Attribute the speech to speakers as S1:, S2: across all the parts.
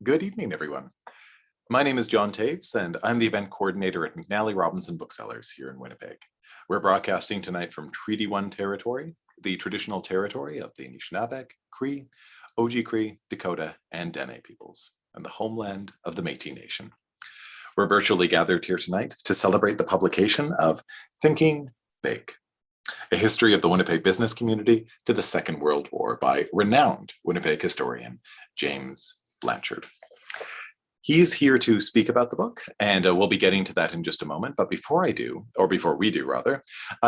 S1: Good evening, everyone. My name is John Taves, and I'm the event coordinator at McNally Robinson Booksellers here in Winnipeg. We're broadcasting tonight from Treaty 1 territory, the traditional territory of the Anishinaabe, Cree, Oji-Cree, Dakota, and Dene peoples, and the homeland of the Métis Nation. We're virtually gathered here tonight to celebrate the publication of Thinking Big, A History of the Winnipeg Business Community to the Second World War by renowned Winnipeg historian James Blanchard. He's here to speak about the book, and we'll be getting to that in just a moment. But before we do,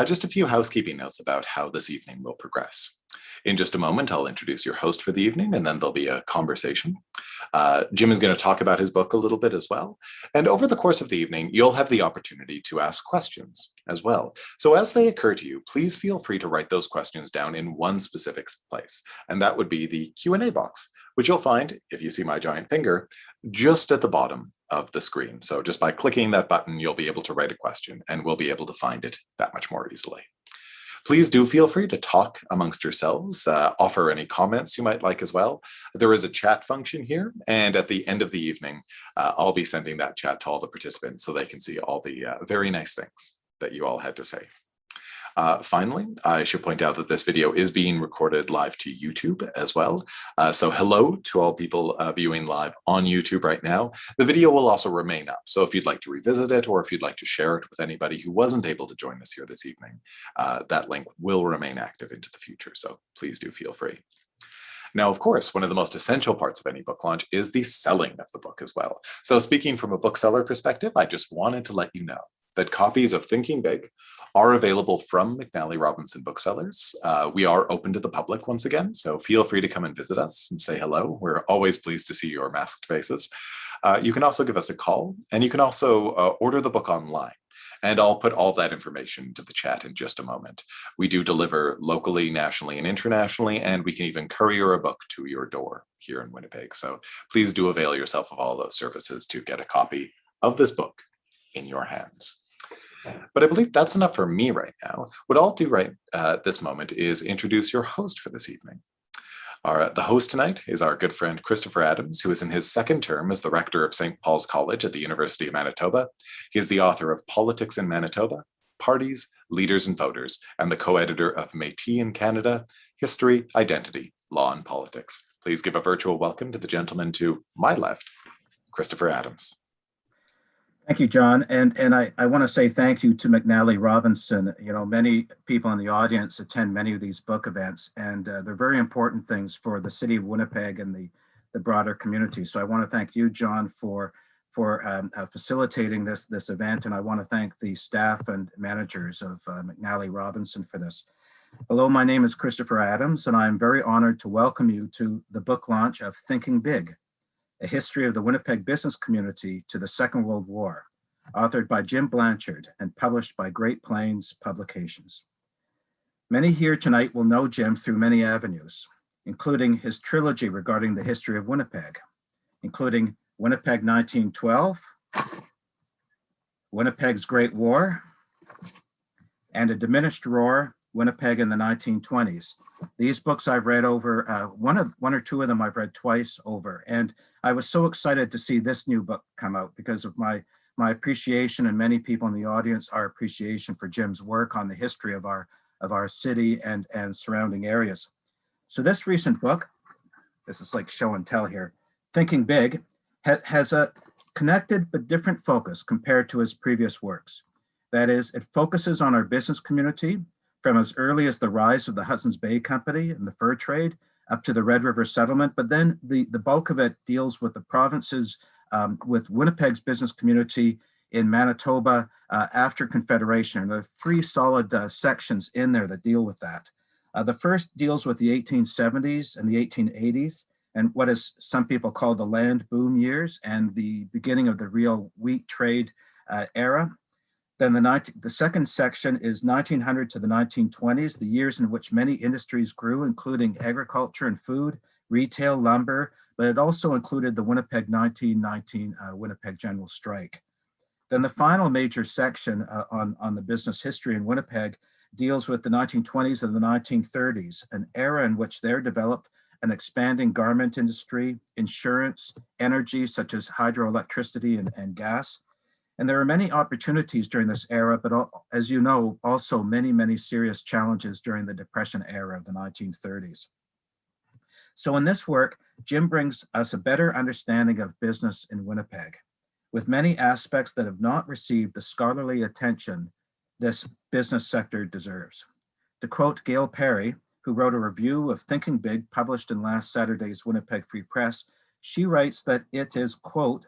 S1: just a few housekeeping notes about how this evening will progress. In just a moment, I'll introduce your host for the evening, and then there'll be a conversation. Jim is going to talk about his book a little bit as well. And over the course of the evening, you'll have the opportunity to ask questions as well. So as they occur to you, please feel free to write those questions down in one specific place, and that would be the Q&A box, which you'll find, if you see my giant finger, just at the bottom of the screen. So just by clicking that button, you'll be able to write a question, and we'll be able to find it that much more easily. Please do feel free to talk amongst yourselves, offer any comments you might like as well. There is a chat function here, and at the end of the evening, I'll be sending that chat to all the participants so they can see all the very nice things that you all had to say. Finally, I should point out that this video is being recorded live to YouTube as well. So hello to all people viewing live on YouTube right now. The video will also remain up. So if you'd like to revisit it, or if you'd like to share it with anybody who wasn't able to join us here this evening, that link will remain active into the future. So please do feel free. Now, of course, one of the most essential parts of any book launch is the selling of the book as well. So speaking from a bookseller perspective, I just wanted to let you know that copies of Thinking Big are available from McNally Robinson Booksellers. We are open to the public once again, so feel free to come and visit us and say hello. We're always pleased to see your masked faces. You can also give us a call, and you can also order the book online. And I'll put all that information into the chat in just a moment. We do deliver locally, nationally, and internationally, and we can even courier a book to your door here in Winnipeg. So please do avail yourself of all those services to get a copy of this book in your hands. But I believe that's enough for me right now. What I'll do right at this moment is introduce your host for this evening. The host tonight is our good friend Christopher Adams, who is in his second term as the rector of St. Paul's College at the University of Manitoba. He is the author of Politics in Manitoba, Parties, Leaders and Voters, and the co-editor of Métis in Canada, History, Identity, Law and Politics. Please give a virtual welcome to the gentleman to my left, Christopher Adams.
S2: Thank you, John. And I want to say thank you to McNally Robinson. You know, many people in the audience attend many of these book events, and they're very important things for the city of Winnipeg and the broader community. So I want to thank you, John, for facilitating this event. And I want to thank the staff and managers of McNally Robinson for this. Hello, my name is Christopher Adams, and I'm very honored to welcome you to the book launch of Thinking Big, A History of the Winnipeg Business Community to the Second World War, authored by Jim Blanchard and published by Great Plains Publications. Many here tonight will know Jim through many avenues, including his trilogy regarding the history of Winnipeg, including Winnipeg 1912, Winnipeg's Great War, and A Diminished Roar, Winnipeg in the 1920s. These books I've read over, one or two of them I've read twice over, and I was so excited to see this new book come out because of my appreciation, and many people in the audience, our appreciation for Jim's work on the history of our city and surrounding areas. So this recent book, this is like show and tell here, Thinking Big, has a connected but different focus compared to his previous works. That is, it focuses on our business community from as early as the rise of the Hudson Bay Company and the fur trade up to the Red River settlement, but then the bulk of it deals with the provinces, with Winnipeg's business community in Manitoba after Confederation. And there are three solid sections in there that deal with that. The first deals with the 1870s and the 1880s, and what is some people call the land boom years and the beginning of the real wheat trade era. Then the second section is 1900 to the 1920s, the years in which many industries grew, including agriculture and food, retail, lumber, but it also included the Winnipeg 1919 Winnipeg General Strike. Then the final major section on the business history in Winnipeg deals with the 1920s and the 1930s, an era in which there developed an expanding garment industry, insurance, energy such as hydroelectricity and gas. And there are many opportunities during this era, but as you know, also many, many serious challenges during the Depression era of the 1930s. So in this work, Jim brings us a better understanding of business in Winnipeg, with many aspects that have not received the scholarly attention this business sector deserves. To quote Gail Perry, who wrote a review of Thinking Big published in last Saturday's Winnipeg Free Press, she writes that it is, quote,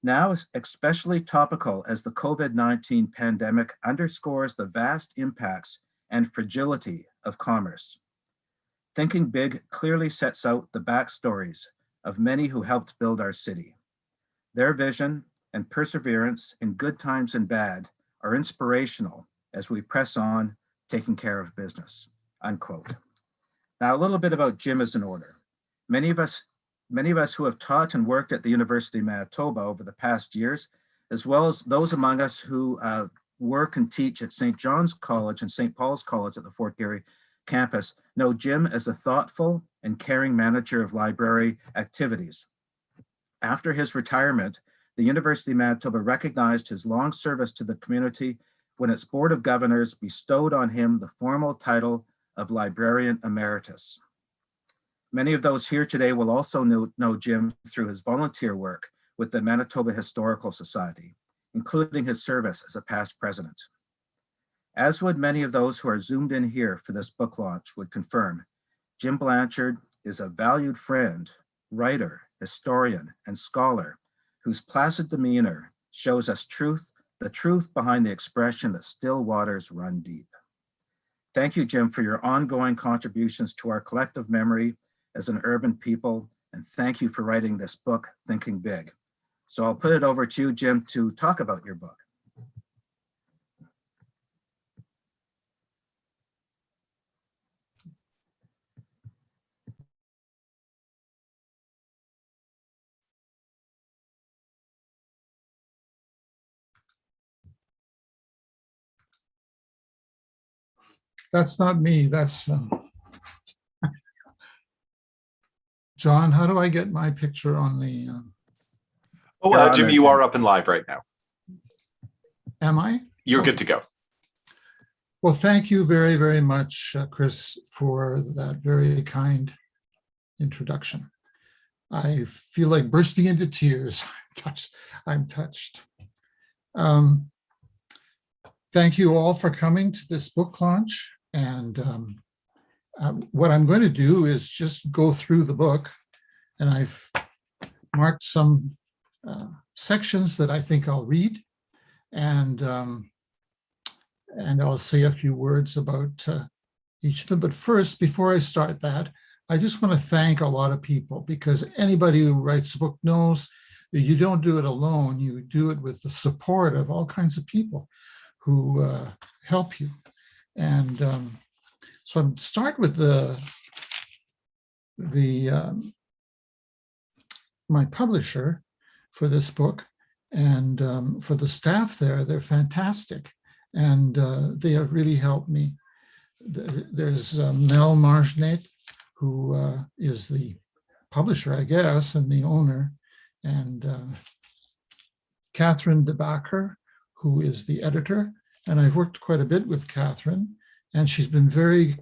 S2: now especially topical as the COVID-19 pandemic underscores the vast impacts and fragility of commerce. Thinking Big clearly sets out the backstories of many who helped build our city. Their vision and perseverance in good times and bad are inspirational as we press on taking care of business, unquote. Now, a little bit about Jim as an order. Many of us who have taught and worked at the University of Manitoba over the past years, as well as those among us who work and teach at St. John's College and St. Paul's College at the Fort Garry campus, know Jim as a thoughtful and caring manager of library activities. After his retirement, the University of Manitoba recognized his long service to the community when its Board of Governors bestowed on him the formal title of Librarian Emeritus. Many of those here today will also know Jim through his volunteer work with the Manitoba Historical Society, including his service as a past president. As would many of those who are zoomed in here for this book launch would confirm, Jim Blanchard is a valued friend, writer, historian, and scholar whose placid demeanor shows us the truth behind the expression that still waters run deep. Thank you, Jim, for your ongoing contributions to our collective memory as an urban people, and thank you for writing this book, Thinking Big. So I'll put it over to you, Jim, to talk about your book.
S3: That's not me, that's John. How do I get my picture on the?
S1: Jim, you are up and live right now.
S3: Am I?
S1: You're good to go.
S3: Well, thank you very, very much, Chris, for that very kind introduction. I feel like bursting into tears. I'm touched. Thank you all for coming to this book launch. And what I'm going to do is just go through the book, and I've marked some sections that I think I'll read, and I'll say a few words about each of them. But first, before I start that, I just want to thank a lot of people, because anybody who writes a book knows that you don't do it alone. You do it with the support of all kinds of people who help you. And so I'll start with my publisher for this book, and for the staff there. They're fantastic, and they have really helped me. There's Mel Margenet, who is the publisher, I guess, and the owner, and Catherine DeBacker, who is the editor. And I've worked quite a bit with Catherine, and she's been very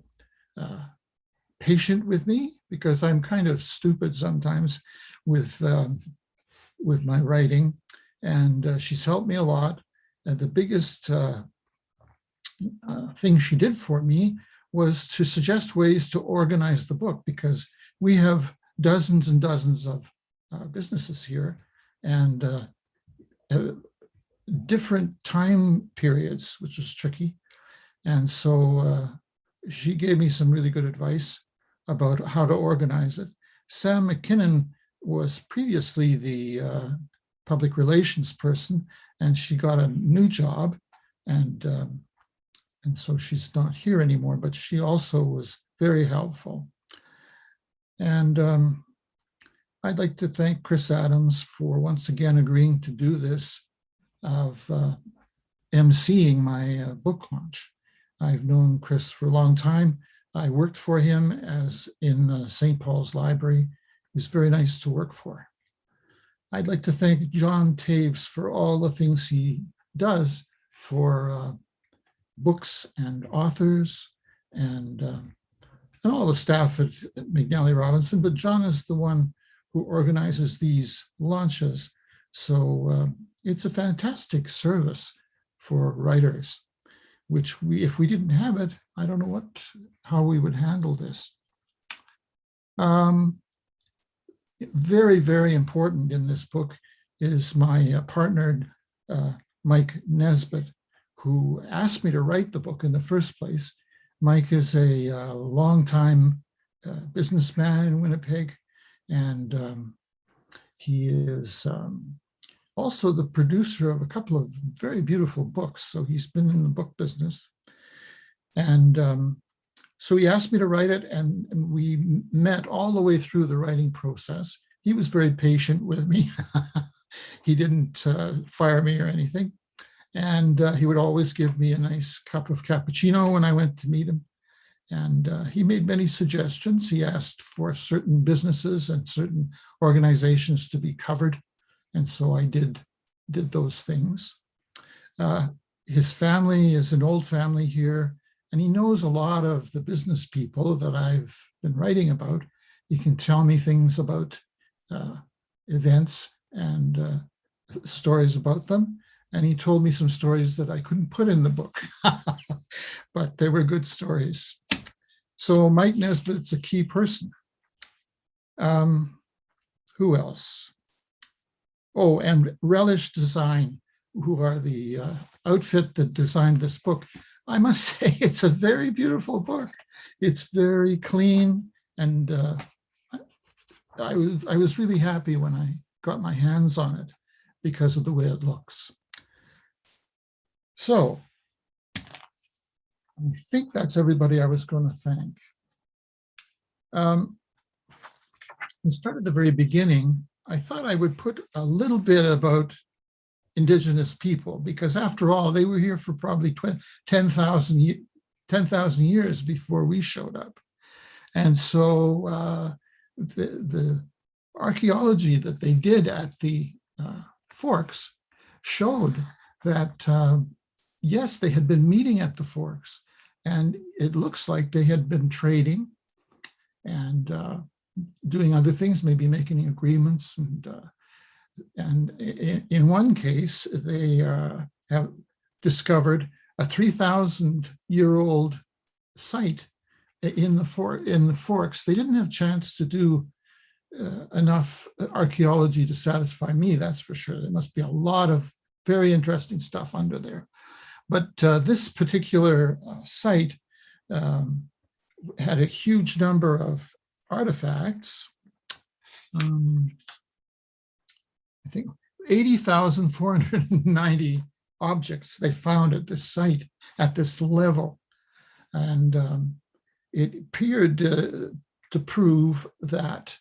S3: patient with me, because I'm kind of stupid sometimes with my writing, and she's helped me a lot. And the biggest thing she did for me was to suggest ways to organize the book, because we have dozens and dozens of businesses here, and different time periods, which was tricky. And so she gave me some really good advice about how to organize it. Sam McKinnon was previously the public relations person, and she got a new job, and so she's not here anymore, but she also was very helpful. And I'd like to thank Chris Adams for once again agreeing to do this, of emceeing my book launch. I've known Chris for a long time. I worked for him as in the St. Paul's Library. He was very nice to work for. I'd like to thank John Taves for all the things he does for books and authors and all the staff at McNally Robinson, but John is the one who organizes these launches. So it's a fantastic service for writers, which if we didn't have it, I don't know how we would handle this. Very, very important in this book is my partner, Mike Nesbitt, who asked me to write the book in the first place. Mike is a longtime businessman in Winnipeg, and he is also the producer of a couple of very beautiful books. So he's been in the book business. And so he asked me to write it, and we met all the way through the writing process. He was very patient with me. He didn't fire me or anything. And he would always give me a nice cup of cappuccino when I went to meet him. And he made many suggestions. He asked for certain businesses and certain organizations to be covered. And so I did those things. His family is an old family here, and he knows a lot of the business people that I've been writing about. He can tell me things about events and stories about them. And he told me some stories that I couldn't put in the book, but they were good stories. So Mike Nesbitt's a key person. Who else? Oh, and Relish Design, who are the outfit that designed this book. I must say it's a very beautiful book. It's very clean, and I was really happy when I got my hands on it because of the way it looks. So I think that's everybody I was going to thank. Let's start at the very beginning. I thought I would put a little bit about Indigenous people, because after all, they were here for probably 10,000 years before we showed up. And so the archaeology that they did at the Forks showed that yes, they had been meeting at the Forks, and it looks like they had been trading and doing other things, maybe making agreements. And in one case, they have discovered a 3,000-year-old site in the Forks. They didn't have a chance to do enough archaeology to satisfy me, that's for sure. There must be a lot of very interesting stuff under there. But this particular site had a huge number of artifacts. I think 80,490 objects they found at this site at this level. And it appeared to prove that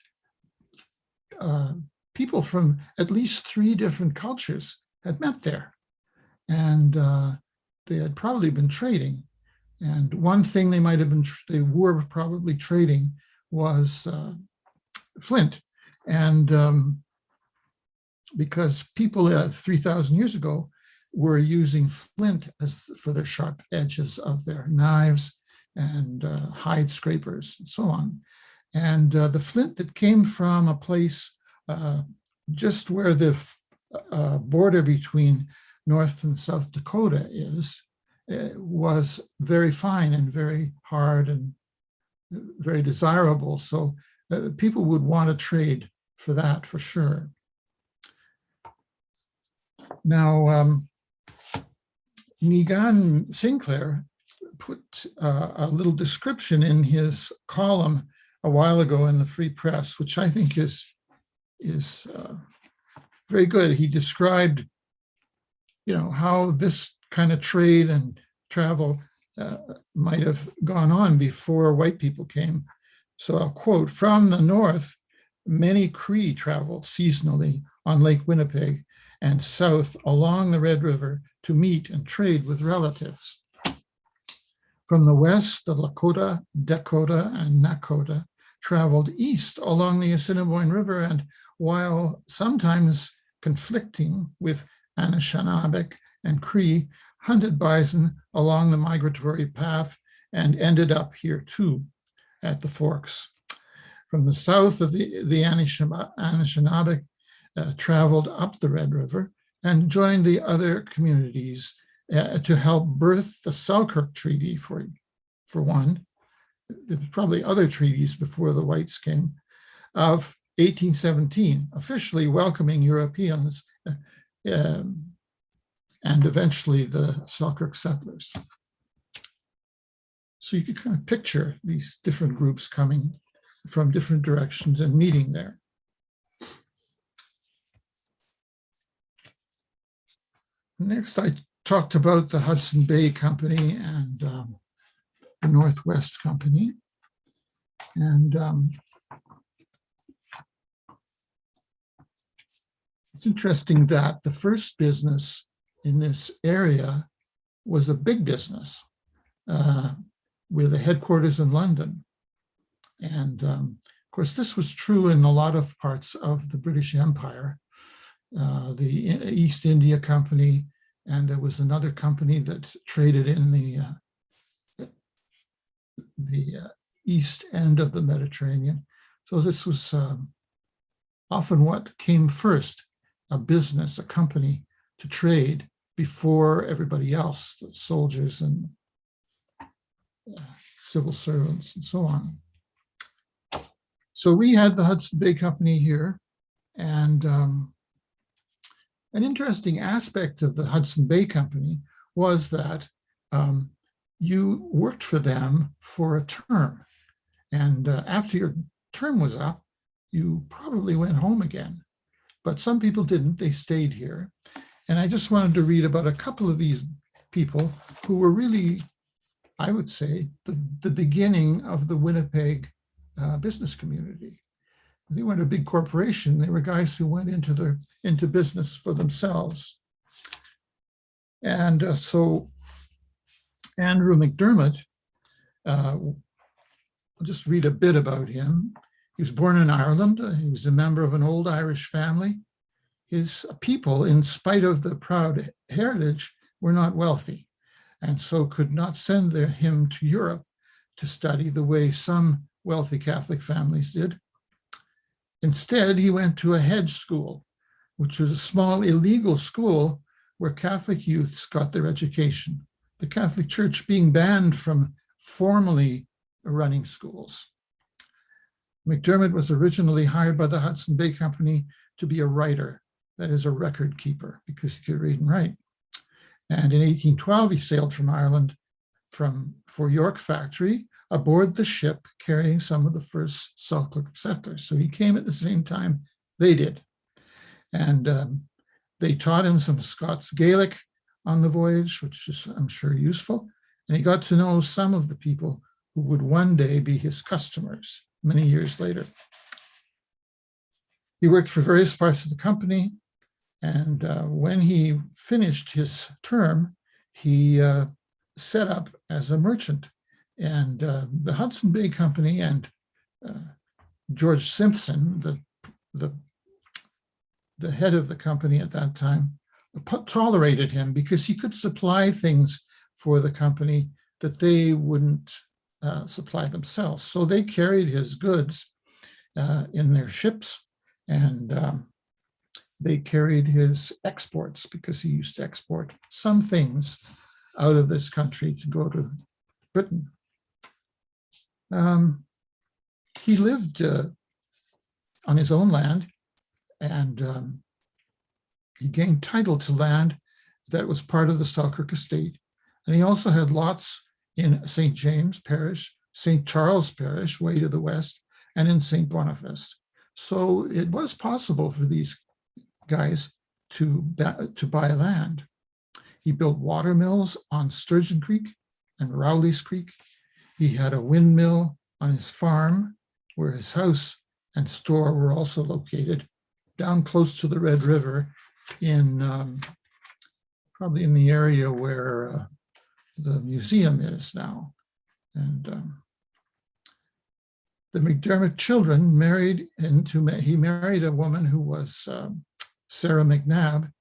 S3: people from at least 3 different cultures had met there. And they had probably been trading. And one thing they were probably trading was flint. And because people 3,000 years ago were using flint for their sharp edges of their knives and hide scrapers and so on. And the flint that came from a place just where the border between North and South Dakota was very fine and very hard and very desirable. So people would want to trade for that for sure. Now, Megan Sinclair put a little description in his column a while ago in the Free Press, which I think is very good. He described, how this kind of trade and travel might have gone on before white people came. So I'll quote, "From the north, many Cree traveled seasonally on Lake Winnipeg and south along the Red River to meet and trade with relatives. From the west, the Lakota, Dakota, and Nakota traveled east along the Assiniboine River, and while sometimes conflicting with Anishinaabe and Cree, hunted bison along the migratory path and ended up here too, at the Forks. From the south of the Anishinaabe traveled up the Red River and joined the other communities to help birth the Selkirk Treaty for one. There was probably other treaties before the whites came, of 1817, officially welcoming Europeans and eventually the Selkirk settlers. So you can kind of picture these different groups coming from different directions and meeting there. Next, I talked about the Hudson Bay Company and the Northwest Company. And it's interesting that the first business in this area was a big business with a headquarters in London. And of course, this was true in a lot of parts of the British Empire, the East India Company, and there was another company that traded in the east end of the Mediterranean. So this was often what came first, a business, a company to trade before everybody else, the soldiers and civil servants and so on. So we had the Hudson Bay Company here, and an interesting aspect of the Hudson Bay Company was that you worked for them for a term. And after your term was up, you probably went home again. But some people didn't, they stayed here. And I just wanted to read about a couple of these people who were really, I would say, the beginning of the Winnipeg business community. They weren't a big corporation. They were guys who went into business for themselves. And so Andrew Mcdermott, I'll just read a bit about him. He was born in Ireland. He was a member of an old Irish family. His people, in spite of the proud heritage, were not wealthy, and so could not send him to Europe to study the way some wealthy Catholic families did. Instead, he went to a hedge school, which was a small illegal school where Catholic youths got their education, the Catholic Church being banned from formally running schools. Mcdermott was originally hired by the Hudson Bay Company to be a writer, that is a record keeper, because he could read and write. And in 1812, he sailed from Ireland for York Factory aboard the ship carrying some of the first Selkirk settlers. So he came at the same time they did. And they taught him some Scots Gaelic on the voyage, which is, I'm sure, useful. And he got to know some of the people who would one day be his customers many years later. He worked for various parts of the company. And when he finished his term, he set up as a merchant. And the Hudson Bay Company and George Simpson, the head of the company at that time, tolerated him because he could supply things for the company that they wouldn't supply themselves. So they carried his goods in their ships, and they carried his exports because he used to export some things out of this country to go to Britain. He lived on his own land, and he gained title to land that was part of the Selkirk estate. And he also had lots in St. James Parish, St. Charles Parish, way to the west, and in St. Boniface. So it was possible for these guys to buy land. He built water mills on Sturgeon Creek and Rowley's Creek. He had a windmill on his farm where his house and store were also located down close to the Red River in probably in the area where the museum is now. And the Mcdermott children he married a woman who was Sarah McNabb,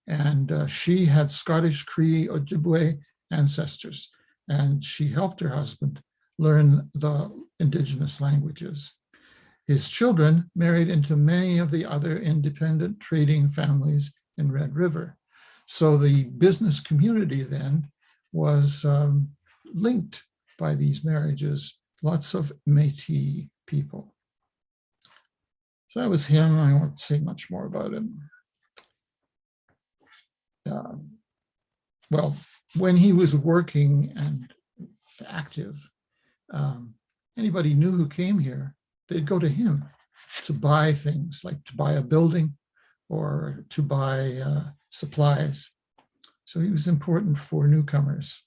S3: and she had Scottish, Cree, Ojibwe ancestors, and she helped her husband learn the Indigenous languages. His children married into many of the other independent trading families in Red River. So the business community then was linked by these marriages, lots of Métis people. So that was him. I won't say much more about him. Well, when he was working and active, anybody new who came here, they'd go to him to buy things, like to buy a building or to buy supplies. So he was important for newcomers.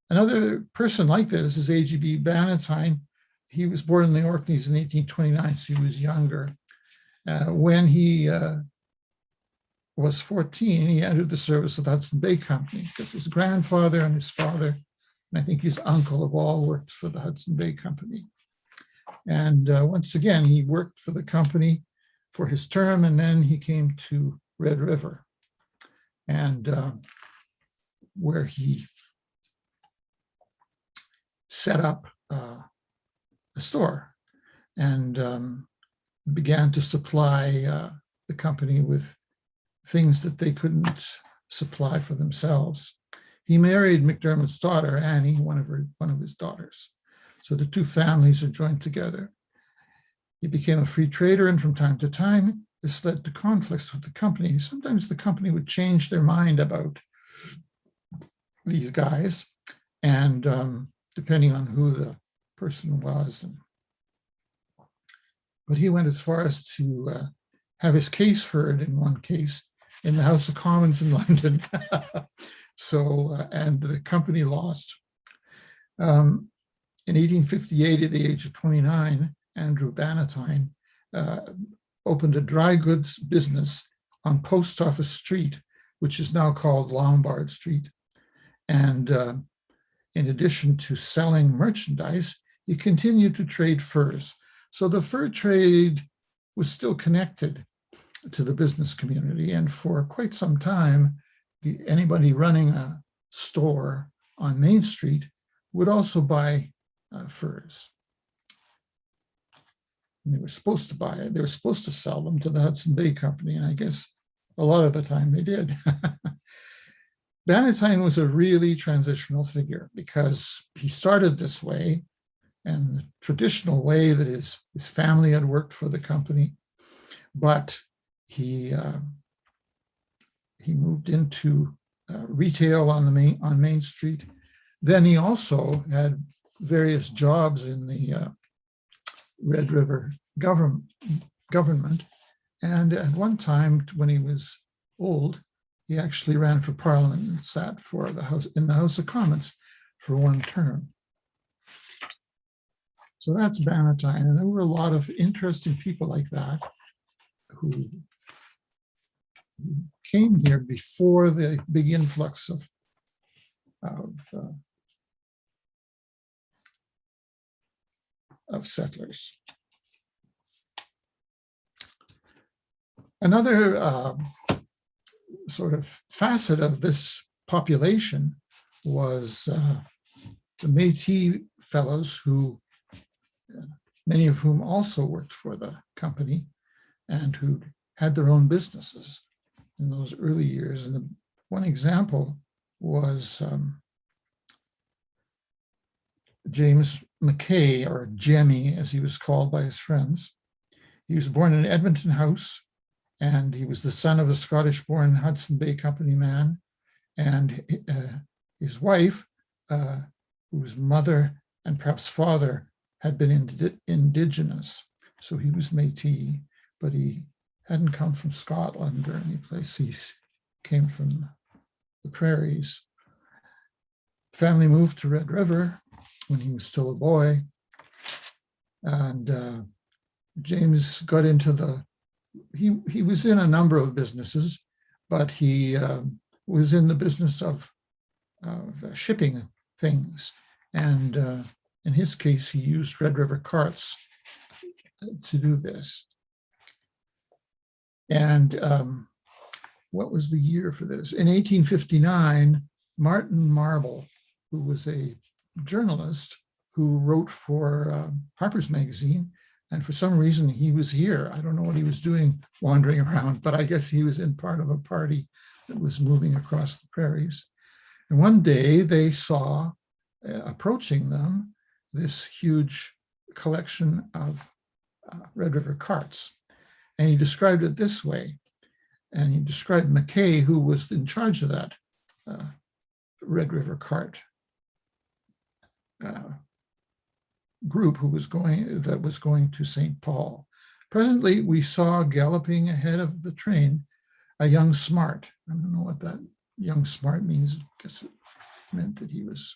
S3: Another person like this is A.G.B. Bannatyne. He was born in the Orkneys in 1829, so he was younger. When he was 14, he entered the service of the Hudson Bay Company because his grandfather and his father, and I think his uncle, have all worked for the Hudson Bay Company. And once again, he worked for the company for his term, and then he came to Red River, and where he set up a store and began to supply the company with things that they couldn't supply for themselves. He married Mcdermott's daughter, Annie, one of his daughters. So the two families are joined together. He became a free trader, and from time to time, this led to conflicts with the company. Sometimes the company would change their mind about these guys, and depending on who the person was. But he went as far as to have his case heard in one case in the House of Commons in London. So, and the company lost. In 1858, at the age of 29, Andrew Bannatyne opened a dry goods business on Post Office Street, which is now called Lombard Street. And in addition to selling merchandise, he continued to trade furs. So the fur trade was still connected to the business community. And for quite some time, anybody running a store on Main Street would also buy furs. And they were supposed to buy it. They were supposed to sell them to the Hudson Bay Company. And I guess a lot of the time they did. Bannatyne was a really transitional figure because he started this way, and the traditional way that his family had worked for the company, but he moved into retail on Main Street. Then he also had various jobs in the Red River government, and at one time when he was old, he actually ran for Parliament and sat in the House of Commons for one term. So that's Bannatyne, and there were a lot of interesting people like that who came here before the big influx of settlers. Another sort of facet of this population was the Métis fellows, who many of whom also worked for the company and who had their own businesses in those early years. And one example was James Mckay, or Jemmy, as he was called by his friends. He was born in Edmonton House, and he was the son of a Scottish-born Hudson Bay Company man. And his wife, whose mother and perhaps father had been Indigenous. So he was Métis, but he hadn't come from Scotland or any place. He came from the prairies. Family moved to Red River when he was still a boy. And James got into he was in a number of businesses, but he was in the business of shipping things. And in his case, he used Red River carts to do this. And what was the year for this? In 1859, Martin Marble, who was a journalist who wrote for Harper's Magazine, and for some reason he was here. I don't know what he was doing wandering around, but I guess he was in part of a party that was moving across the prairies. And one day they saw approaching them this huge collection of Red River carts. And he described it this way. And he described Mckay, who was in charge of that Red River cart group that was going to St. Paul. Presently, we saw galloping ahead of the train a young smart. I don't know what that young smart means. I guess it meant that he was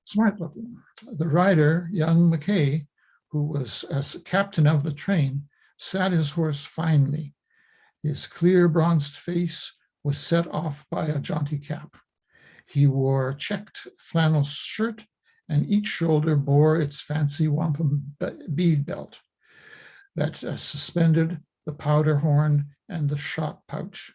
S3: smart looking. The rider, young Mckay, who was as captain of the train, sat his horse finely. His clear bronzed face was set off by a jaunty cap. He wore a checked flannel shirt, and each shoulder bore its fancy wampum bead belt that suspended the powder horn and the shot pouch.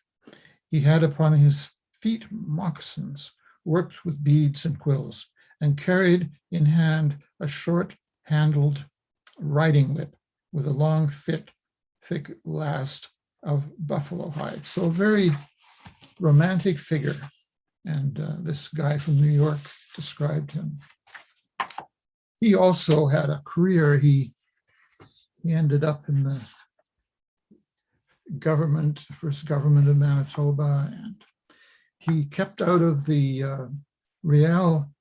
S3: He had upon his feet moccasins worked with beads and quills, and carried in hand a short-handled riding whip with a long, thick last of buffalo hide. So a very romantic figure. And this guy from New York described him. He also had a career. He ended up in the government, the first government of Manitoba, and he kept out of the Riel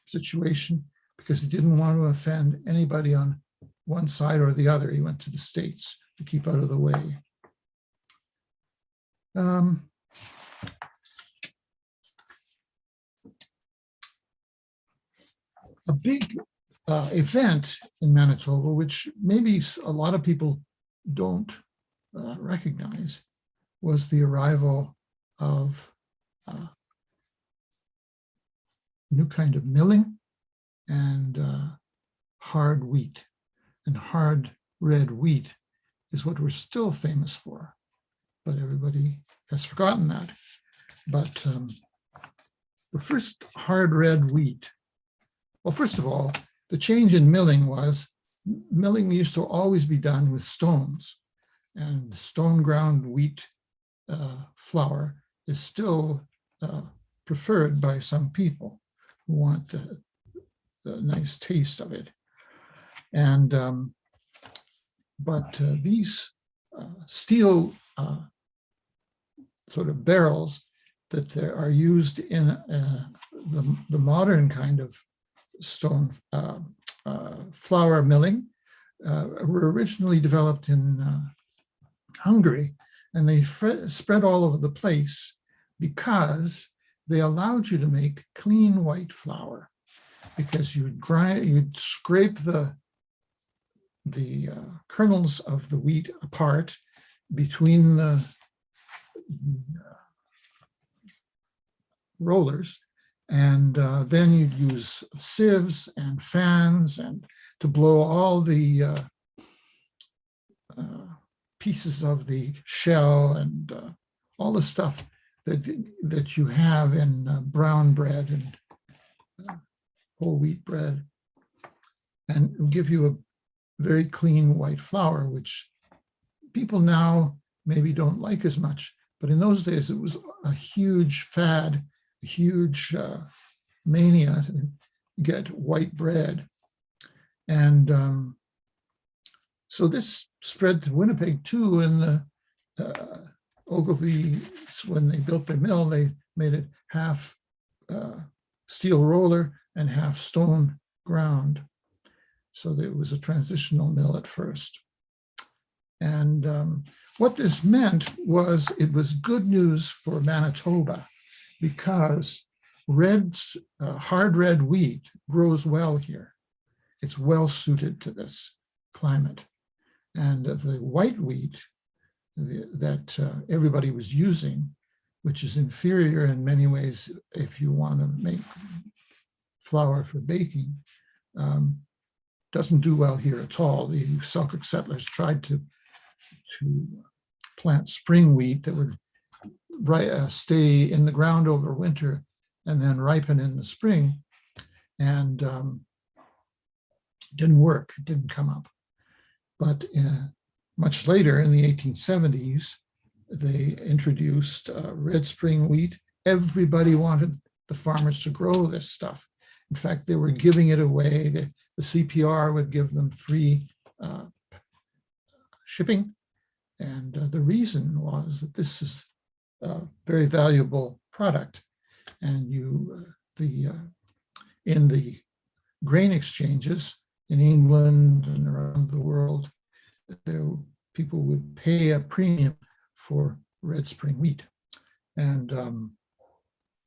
S3: situation because he didn't want to offend anybody on one side or the other. He went to the States to keep out of the way. A big event in Manitoba, which maybe a lot of people don't recognize, was the arrival of a new kind of milling and hard wheat. And hard red wheat is what we're still famous for, but everybody has forgotten that. But the first hard red wheat, well, first of all, the change in milling was, milling used to always be done with stones, and stone ground wheat flour is still preferred by some people who want the nice taste of it. And but these steel sort of barrels that are used in the modern kind of stone flour milling were originally developed in Hungary, and they spread all over the place because they allowed you to make clean white flour, because you'd scrape the kernels of the wheat apart between the rollers, and then you'd use sieves and fans and to blow all the pieces of the shell and all the stuff that you have in brown bread and whole wheat bread, and it'll give you a very clean white flour, which people now maybe don't like as much. But in those days, it was a huge fad, a huge mania to get white bread. And so this spread to Winnipeg too. In the Ogilvy, when they built their mill, they made it half steel roller and half stone ground. So there was a transitional mill at first. And what this meant was it was good news for Manitoba, because hard red wheat grows well here. It's well suited to this climate. And the white wheat that everybody was using which is inferior in many ways if you want to make flour for baking, doesn't do well here at all. The Selkirk settlers tried to plant spring wheat that would stay in the ground over winter and then ripen in the spring, and didn't work, it didn't come up. But much later in the 1870s, they introduced red spring wheat. Everybody wanted the farmers to grow this stuff. In fact, they were giving it away. The CPR would give them free shipping. And the reason was that this is a very valuable product. And in the grain exchanges in England and around the world, people would pay a premium for red spring wheat. And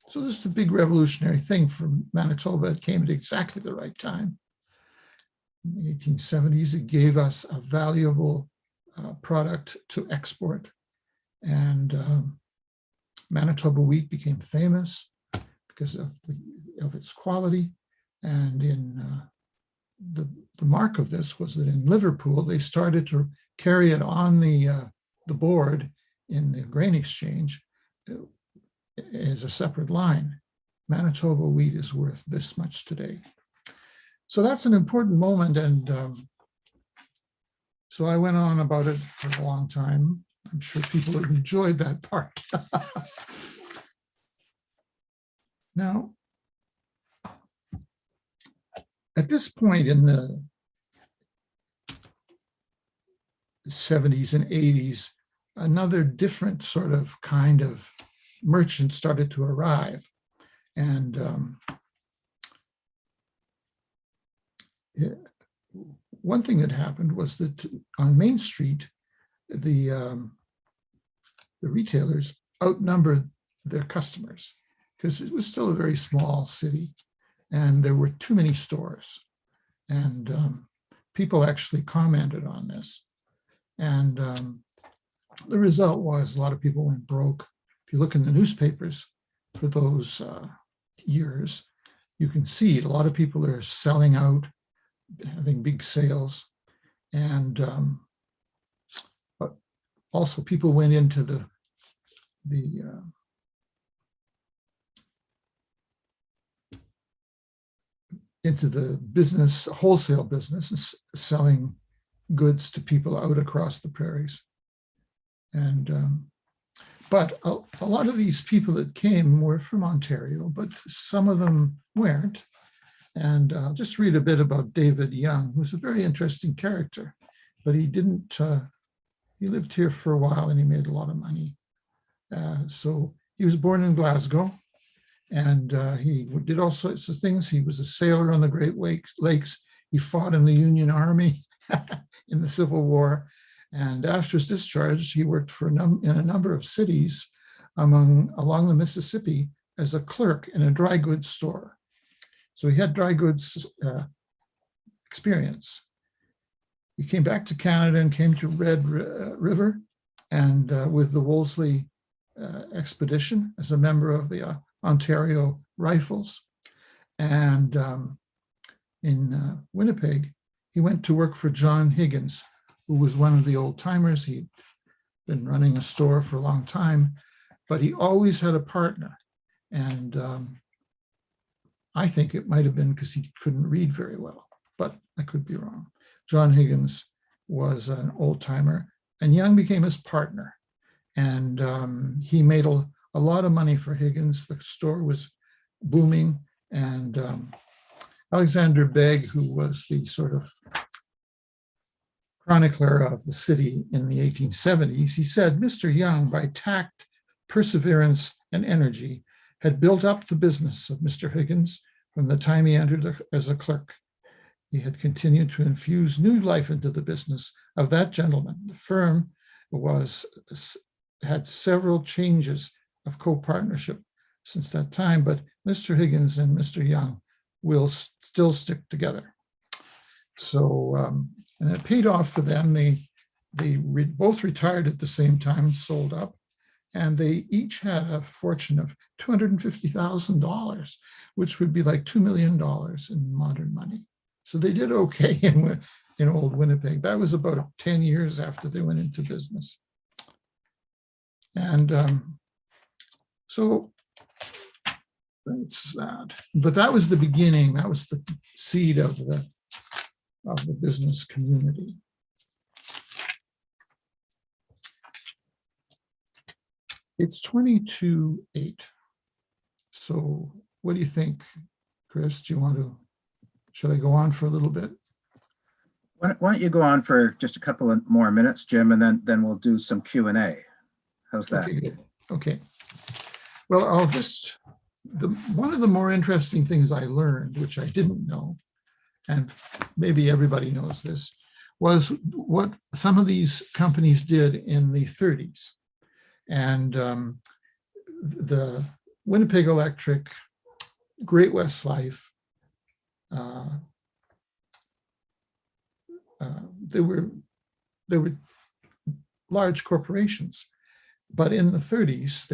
S3: so this is a big revolutionary thing for Manitoba. It came at exactly the right time. In the 1870s, it gave us a valuable product to export. And Manitoba wheat became famous because of its quality. And in the mark of this was that in Liverpool, they started to carry it on the board in the grain exchange as a separate line. Manitoba wheat is worth this much today. So that's an important moment. And so I went on about it for a long time. I'm sure people have enjoyed that part. Now, at this point in the 70s and 80s, another different sort of kind of merchant started to arrive. And one thing that happened was that on Main Street, the retailers outnumbered their customers because it was still a very small city and there were too many stores. And people actually commented on this. And the result was a lot of people went broke. If you look in the newspapers for those years, you can see a lot of people are selling out, having big sales. And but also people went into the business, wholesale business, selling goods to people out across the prairies. And but a lot of these people that came were from Ontario, but some of them weren't. And I'll just read a bit about David Young, who's a very interesting character, but he didn't, he lived here for a while and he made a lot of money. So he was born in Glasgow and he did all sorts of things. He was a sailor on the Great Lakes. He fought in the Union Army in the Civil War. And after his discharge, he worked for in a number of cities along the Mississippi as a clerk in a dry goods store. So he had dry goods experience. He came back to Canada and came to Red River and with the Wolseley expedition as a member of the Ontario Rifles. And in Winnipeg, he went to work for John Higgins, who was one of the old timers. He'd been running a store for a long time, but he always had a partner. And I think it might have been because he couldn't read very well, but I could be wrong. John Higgins was an old timer and Young became his partner. And he made a lot of money for Higgins. The store was booming. And Alexander Begg, who was the sort of chronicler of the city in the 1870s, he said, Mr. Young, by tact, perseverance, and energy, had built up the business of Mr. Higgins from the time he entered as a clerk. He had continued to infuse new life into the business of that gentleman. The firm had several changes of co-partnership since that time, but Mr. Higgins and Mr. Young will still stick together. So, and it paid off for them. They both retired at the same time, sold up, and they each had a fortune of $250,000, which would be like $2 million in modern money. So they did okay in old Winnipeg. That was about 10 years after they went into business. And so that's that. But that was the beginning. That was the seed of the business community. It's 22:08. So what do you think, Chris? Do you want to, should I go on for a little bit?
S2: Why don't you go on for just a couple of more minutes, Jim, and then we'll do some Q&A. How's that?
S3: Okay, good. Okay. Well, I'll just, one of the more interesting things I learned, which I didn't know, and maybe everybody knows this, was what some of these companies did in the 30s. And the Winnipeg Electric, Great West Life, they were large corporations, but in the 30s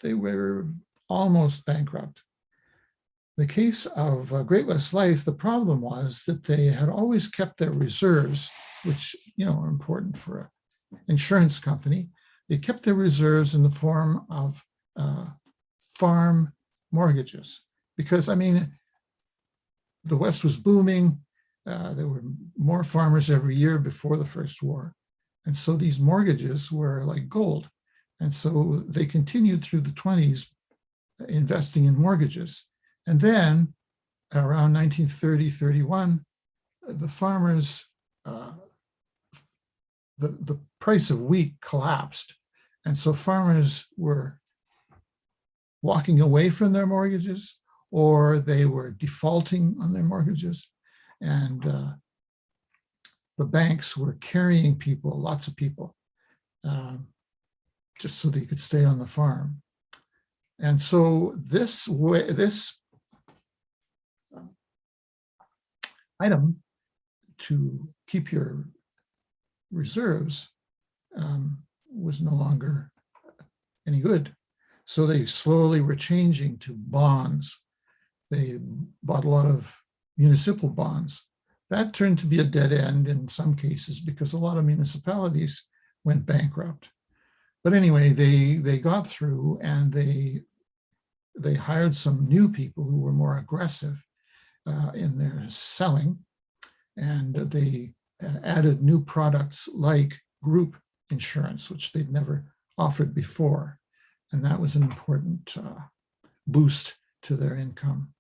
S3: they were almost bankrupt. The case of Great West Life, the problem was that they had always kept their reserves, which are important for an insurance company. They kept their reserves in the form of farm mortgages, because I mean, the West was booming. There were more farmers every year before the First War. And so these mortgages were like gold. And so they continued through the 20s investing in mortgages. And then around 1930, 31, the farmers, the price of wheat collapsed. And so farmers were walking away from their mortgages, or they were defaulting on their mortgages. And the banks were carrying people, lots of people, just so they could stay on the farm. And so this item to keep your reserves was no longer any good. So they slowly were changing to bonds. They bought a lot of municipal bonds. That turned to be a dead end in some cases because a lot of municipalities went bankrupt. But anyway, they got through, and they hired some new people who were more aggressive in their selling, and they added new products like group insurance, which they'd never offered before. And that was an important boost to their income.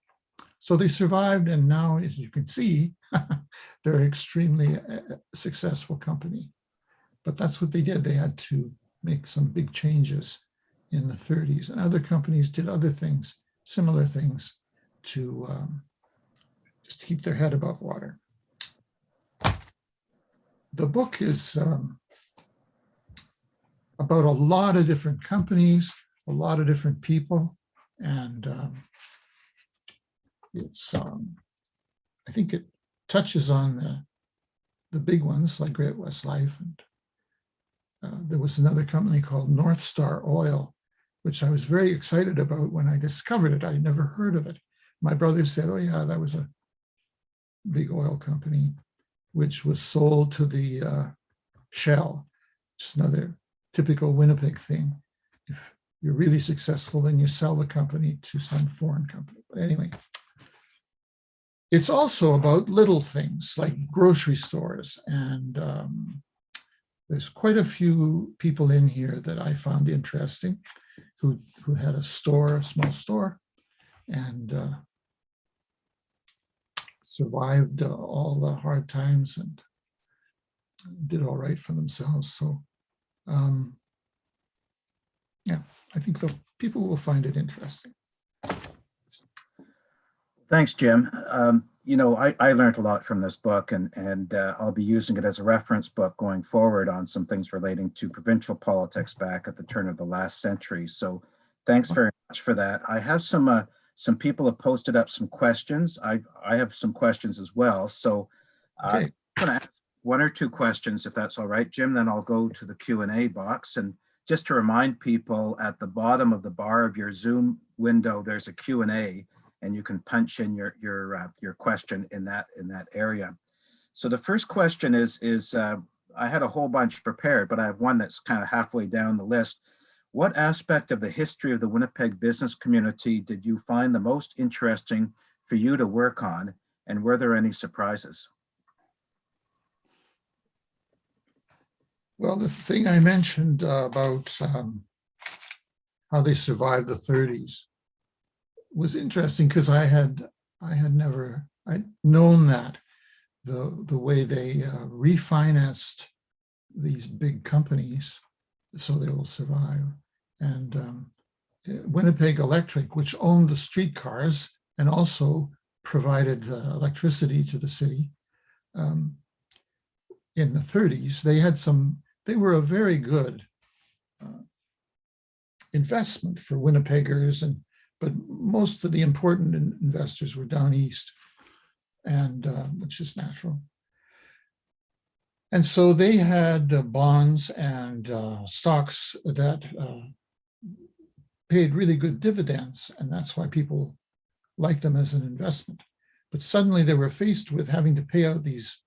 S3: So they survived, and now, as you can see, they're an extremely successful company. But that's what they did. They had to make some big changes in the 30s, and other companies did other things, similar things, to just to keep their head above water. The book is about a lot of different companies, a lot of different people, and it's I think it touches on the big ones like Great West Life, and there was another company called North Star Oil, which I was very excited about when I discovered it. I'd never heard of it. My brother said, "Oh yeah, that was a big oil company," which was sold to the Shell. Just another typical Winnipeg thing. If you're really successful, then you sell the company to some foreign company. But anyway, it's also about little things like grocery stores. And there's quite a few people in here that I found interesting who had a store, a small store, and survived all the hard times and did all right for themselves. So yeah, I think the people will find it interesting.
S2: Thanks, Jim. I learned a lot from this book, and I'll be using it as a reference book going forward on some things relating to provincial politics back at the turn of the last century. So thanks very much for that. I have some people have posted up some questions. I have some questions as well. So
S3: Okay.
S2: I'm going to ask one or two questions, if that's all right, Jim, then I'll go to the Q&A box. And just to remind people, at the bottom of the bar of your Zoom window, there's a Q&A, and you can punch in your question in that area. So the first question is I had a whole bunch prepared, but I have one that's kind of halfway down the list. What aspect of the history of the Winnipeg business community did you find the most interesting for you to work on, and were there any surprises?
S3: Well, the thing I mentioned about how they survived the 30s was interesting, because I'd known that the way they refinanced these big companies so they will survive. And Winnipeg Electric, which owned the streetcars and also provided electricity to the city, in the 30s, they were a very good investment for Winnipeggers, but most of the important investors were down east, and which is natural. And so they had bonds and stocks that paid really good dividends, and that's why people liked them as an investment. But suddenly they were faced with having to pay out these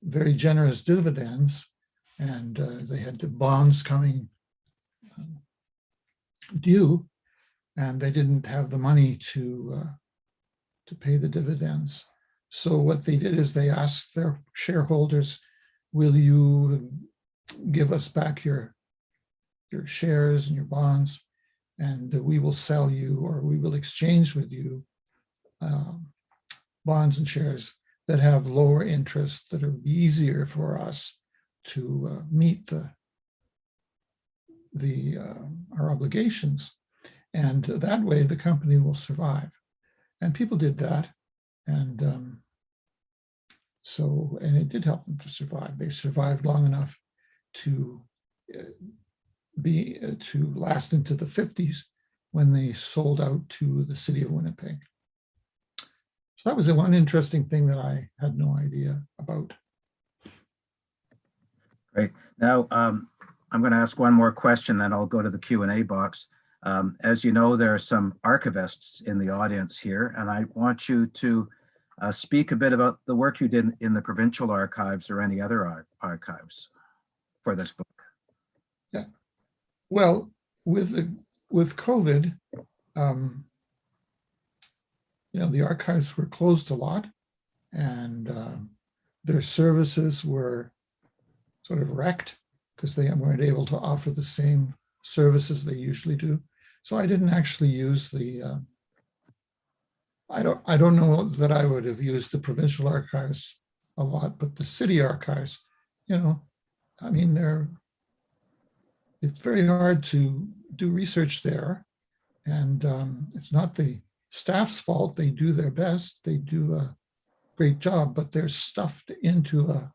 S3: very generous dividends, and they had the bonds coming due, and they didn't have the money to pay the dividends. So what they did is they asked their shareholders, will you give us back your shares and your bonds, and we will sell you, or we will exchange with you bonds and shares that have lower interest, that are easier for us to meet our obligations. And that way the company will survive. And people did that. And and it did help them to survive. They survived long enough to last into the 50s, when they sold out to the city of Winnipeg. So that was the one interesting thing that I had no idea about.
S2: Great. Now, I'm going to ask one more question, then I'll go to the Q&A box. As you know, there are some archivists in the audience here, and I want you to speak a bit about the work you did in the provincial archives or any other archives for this book.
S3: Yeah. Well, with COVID, the archives were closed a lot, and their services were sort of wrecked because they weren't able to offer the same services they usually do. So I didn't actually use the, I don't know that I would have used the provincial archives a lot, but the city archives, I mean, it's very hard to do research there, and it's not the staff's fault. They do their best. They do a great job, but they're stuffed into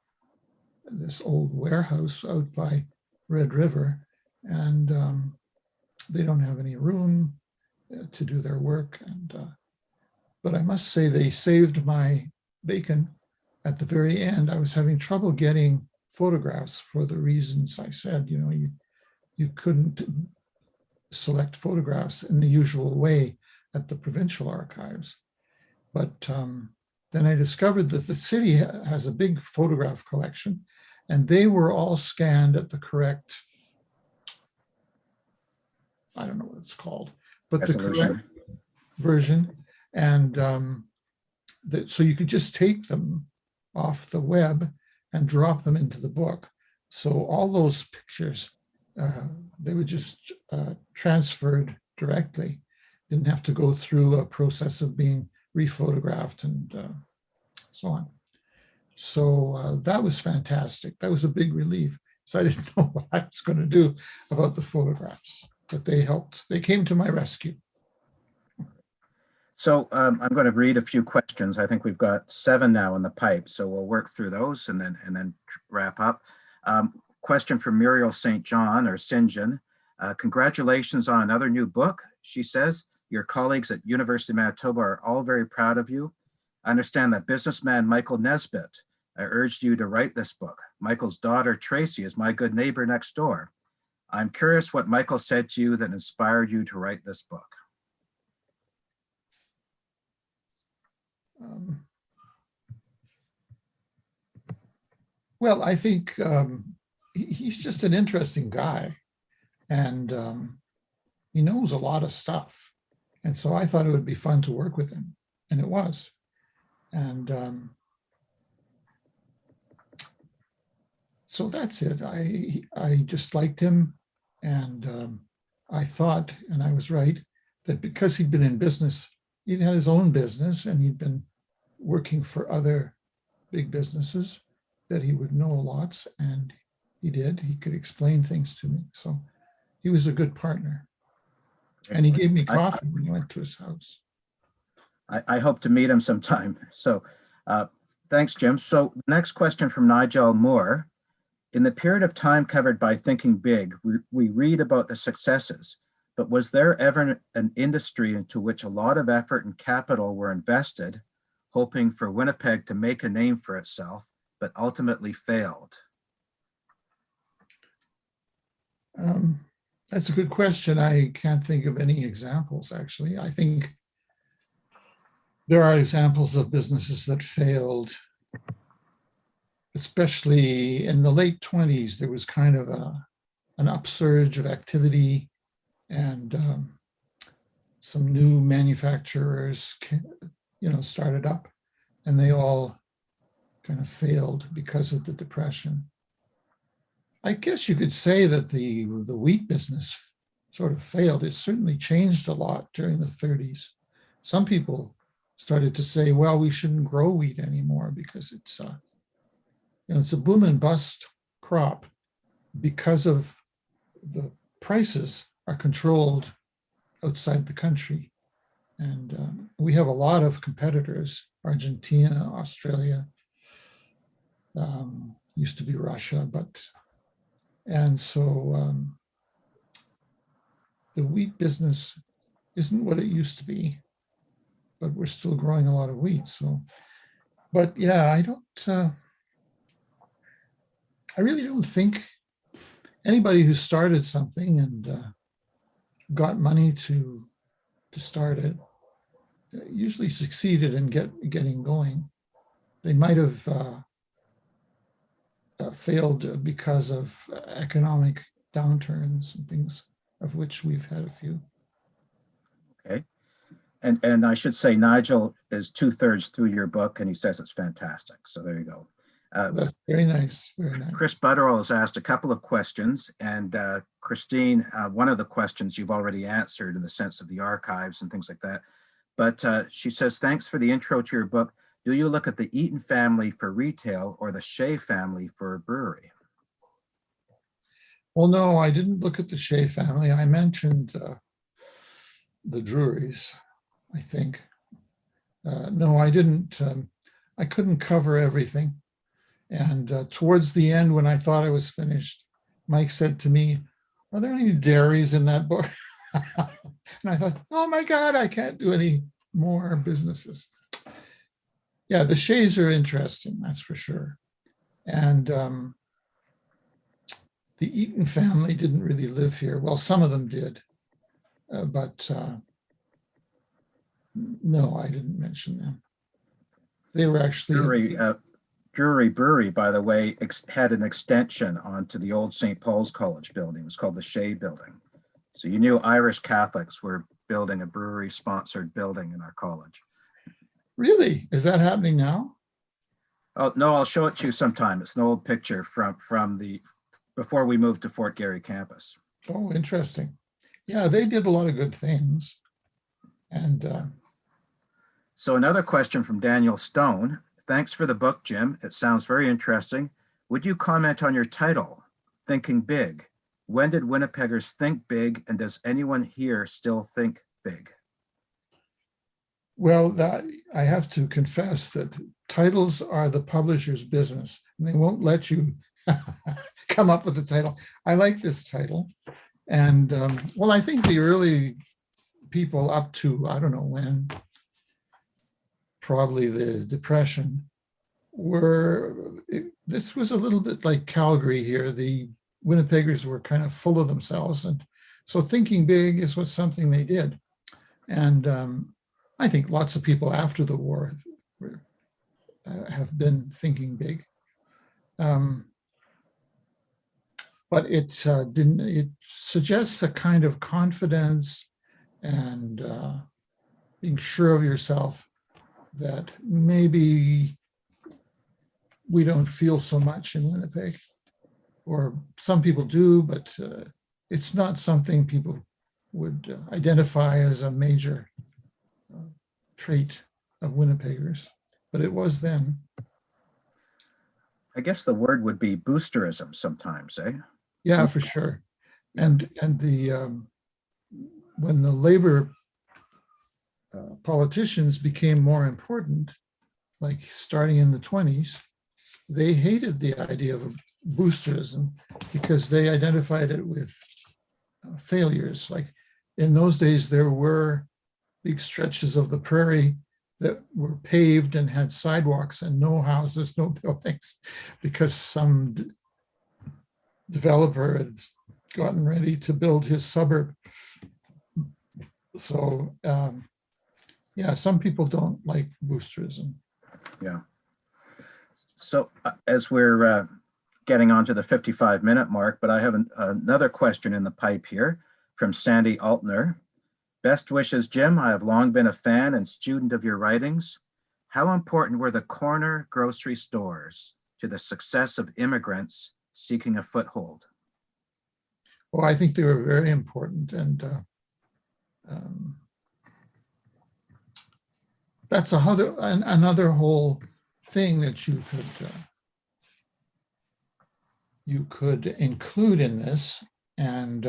S3: this old warehouse out by Red River, and they don't have any room to do their work. And but I must say, they saved my bacon at the very end. I was having trouble getting photographs for the reasons I said. You couldn't select photographs in the usual way at the provincial archives. But then I discovered that the city has a big photograph collection, and they were all scanned at the correct, I don't know what it's called, but resolution. The correct version. And so you could just take them off the web and drop them into the book. So all those pictures, they were just transferred directly. Didn't have to go through a process of being rephotographed and so on. So that was fantastic. That was a big relief. So I didn't know what I was going to do about the photographs, but they helped. They came to my rescue.
S2: So I'm going to read a few questions. I think we've got 7 now in the pipe, so we'll work through those and then wrap up. Question from Muriel St. John, or St. John. Congratulations on another new book. She says, your colleagues at University of Manitoba are all very proud of you. I understand that businessman Michael Nesbitt urged you to write this book. Michael's daughter, Tracy, is my good neighbor next door. I'm curious what Michael said to you that inspired you to write this book.
S3: Well, I think he's just an interesting guy, and he knows a lot of stuff. And so I thought it would be fun to work with him, and it was. And so that's it. I just liked him, and I thought, and I was right, that because he'd been in business, he'd had his own business, and he'd been working for other big businesses, that he would know lots, and he did. He could explain things to me. So he was a good partner. And he gave me coffee when I went to his house.
S2: I hope to meet him sometime. So thanks, Jim. So next question from Nigel Moore. In the period of time covered by Thinking Big, we read about the successes, but was there ever an industry into which a lot of effort and capital were invested, hoping for Winnipeg to make a name for itself, but ultimately failed?
S3: That's a good question. I can't think of any examples, actually. I think there are examples of businesses that failed, especially in the late 20s. There was kind of an upsurge of activity, and some new manufacturers, started up, and they all kind of failed because of the Depression. I guess you could say that the wheat business sort of failed. It certainly changed a lot during the 30s. Some people started to say, well, we shouldn't grow wheat anymore because it's a boom and bust crop, because of the prices are controlled outside the country. And we have a lot of competitors: Argentina, Australia, used to be Russia, and so the wheat business isn't what it used to be, but we're still growing a lot of wheat. So, but yeah, I really don't think anybody who started something and got money to start it usually succeeded in getting going. They might have failed because of economic downturns and things, of which we've had a few.
S2: Okay. And I should say, Nigel is 2/3 through your book, and he says it's fantastic. So there you go.
S3: That's very nice. Very nice.
S2: Chris Butterall has asked a couple of questions, and Christine, one of the questions you've already answered in the sense of the archives and things like that. But she says, thanks for the intro to your book. Do you look at the Eaton family for retail or the Shea family for a brewery?
S3: Well, no, I didn't look at the Shea family. I mentioned the Drurys, I think. No, I didn't. I couldn't cover everything. And towards the end, when I thought I was finished, Mike said to me, are there any dairies in that book? And I thought, oh my God, I can't do any more businesses. Yeah, the Shays are interesting, that's for sure. And the Eaton family didn't really live here. Well, some of them did, but no, I didn't mention them. They were actually...
S2: Drury Brewery, by the way, had an extension onto the old St. Paul's College building. It was called the Shea Building. So you knew Irish Catholics were building a brewery-sponsored building in our college.
S3: Really? Is that happening now?
S2: Oh, no, I'll show it to you sometime. It's an old picture from before we moved to Fort Garry campus.
S3: Oh, interesting. Yeah, they did a lot of good things. And
S2: so another question from Daniel Stone. Thanks for the book, Jim. It sounds very interesting. Would you comment on your title, Thinking Big? When did Winnipeggers think big, and does anyone here still think big?
S3: Well, I have to confess that titles are the publisher's business, and they won't let you come up with a title. I like this title. And well, I think the early people up to, I don't know when, probably the Depression, this was a little bit like Calgary here. The Winnipeggers were kind of full of themselves. And so thinking big was something they did. And I think lots of people after the war have been thinking big. But it suggests a kind of confidence and being sure of yourself that maybe we don't feel so much in Winnipeg, or some people do, but it's not something people would identify as a major trait of Winnipeggers, but it was then.
S2: I guess the word would be boosterism sometimes, eh?
S3: Yeah, for sure. And the when the labor politicians became more important, like starting in the 20s, they hated the idea of boosterism because they identified it with failures. Like in those days, there were big stretches of the prairie that were paved and had sidewalks and no houses, no buildings, because some developer had gotten ready to build his suburb. So yeah, some people don't like boosterism.
S2: Yeah. So as we're getting on to the 55-minute mark, but I have another question in the pipe here from Sandy Altner. Best wishes, Jim. I have long been a fan and student of your writings. How important were the corner grocery stores to the success of immigrants seeking a foothold?
S3: Well, I think they were very important, and that's another whole thing that you could include in this. And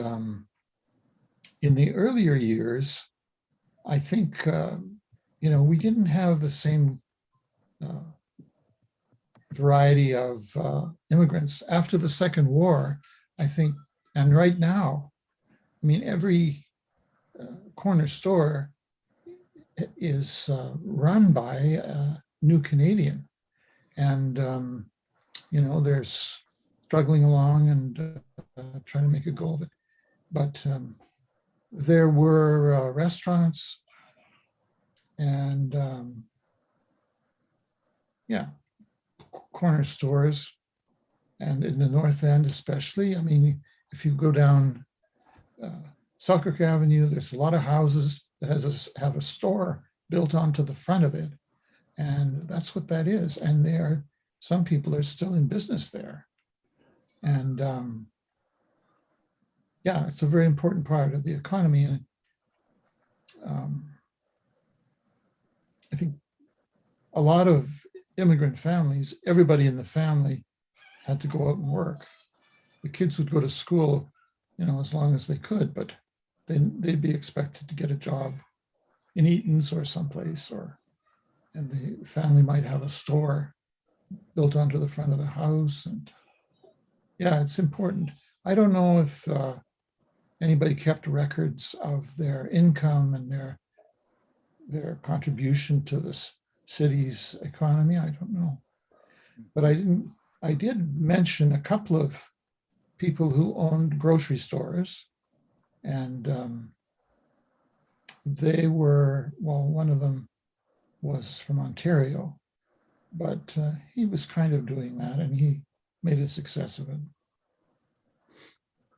S3: in the earlier years, I think we didn't have the same variety of immigrants after the Second War, I think. And right now, I mean, every corner store is run by a new Canadian. And, they're struggling along and trying to make a go of it. But there were restaurants and, corner stores. And in the North End especially, I mean, if you go down Selkirk Avenue, there's a lot of houses that have a store built onto the front of it. And that's what that is. And some people are still in business there. And it's a very important part of the economy. And I think a lot of immigrant families, everybody in the family had to go out and work. The kids would go to school, as long as they could, but then they'd be expected to get a job in Eaton's or someplace, and the family might have a store built onto the front of the house. And yeah, it's important. I don't know if anybody kept records of their income and their contribution to this city's economy. I don't know, but I did mention a couple of people who owned grocery stores, and they were, one of them was from Ontario, but he was kind of doing that, and he made a success of it.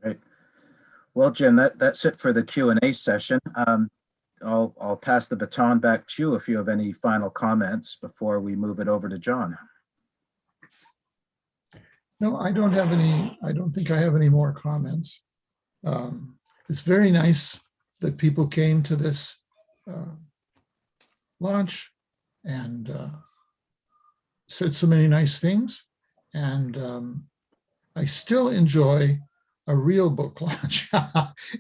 S2: Great. Well, Jim, that's it for the Q&A session. I'll pass the baton back to you if you have any final comments before we move it over to John.
S3: No, I don't think I have any more comments. It's very nice that people came to this launch and said so many nice things. And I still enjoy a real book launch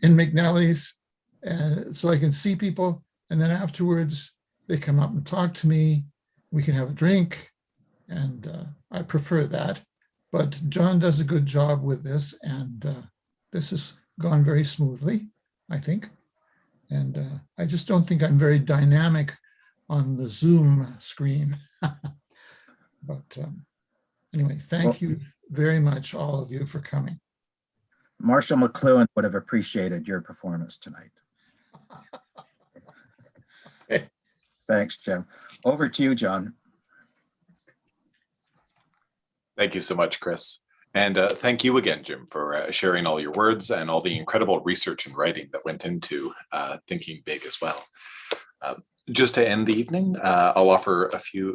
S3: in McNally's, so I can see people, and then afterwards they come up and talk to me. We can have a drink, and I prefer that. But John does a good job with this, and this has gone very smoothly, I think. And I just don't think I'm very dynamic on the Zoom screen. But anyway, thank you very much, all of you, for coming.
S2: Marshall McLuhan would have appreciated your performance tonight. Thanks, Jim. Over to you, John.
S1: Thank you so much, Chris. And thank you again, Jim, for sharing all your words and all the incredible research and writing that went into thinking big as well. Just to end the evening, I'll offer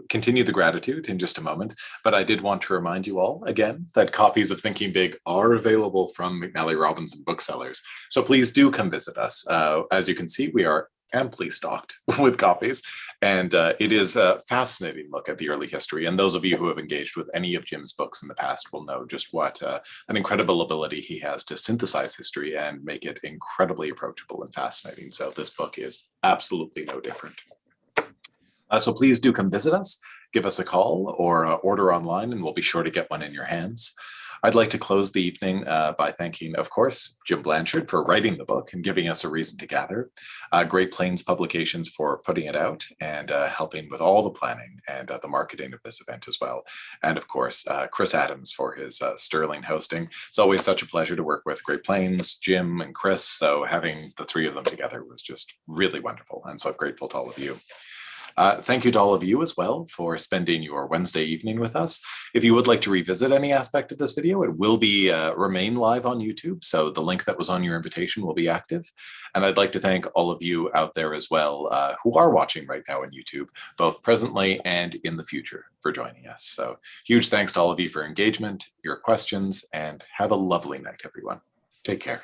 S1: continue the gratitude in just a moment, but I did want to remind you all again that copies of Thinking Big are available from McNally Robinson Booksellers. So please do come visit us. As you can see, we are amply stocked with copies, and it is a fascinating look at the early history. And those of you who have engaged with any of Jim's books in the past will know just what an incredible ability he has to synthesize history and make it incredibly approachable and fascinating. So this book is absolutely no different. So please do come visit us, give us a call, or order online, and we'll be sure to get one in your hands. I'd like to close the evening by thanking, of course, Jim Blanchard for writing the book and giving us a reason to gather, Great Plains Publications for putting it out and helping with all the planning and the marketing of this event as well. And of course, Chris Adams for his sterling hosting. It's always such a pleasure to work with Great Plains, Jim, and Chris. So having the three of them together was just really wonderful. And so grateful to all of you. Thank you to all of you as well for spending your Wednesday evening with us. If you would like to revisit any aspect of this video, it will be remain live on YouTube. So the link that was on your invitation will be active. And I'd like to thank all of you out there as well who are watching right now on YouTube, both presently and in the future, for joining us. So huge thanks to all of you for engagement, your questions, and have a lovely night, everyone. Take care.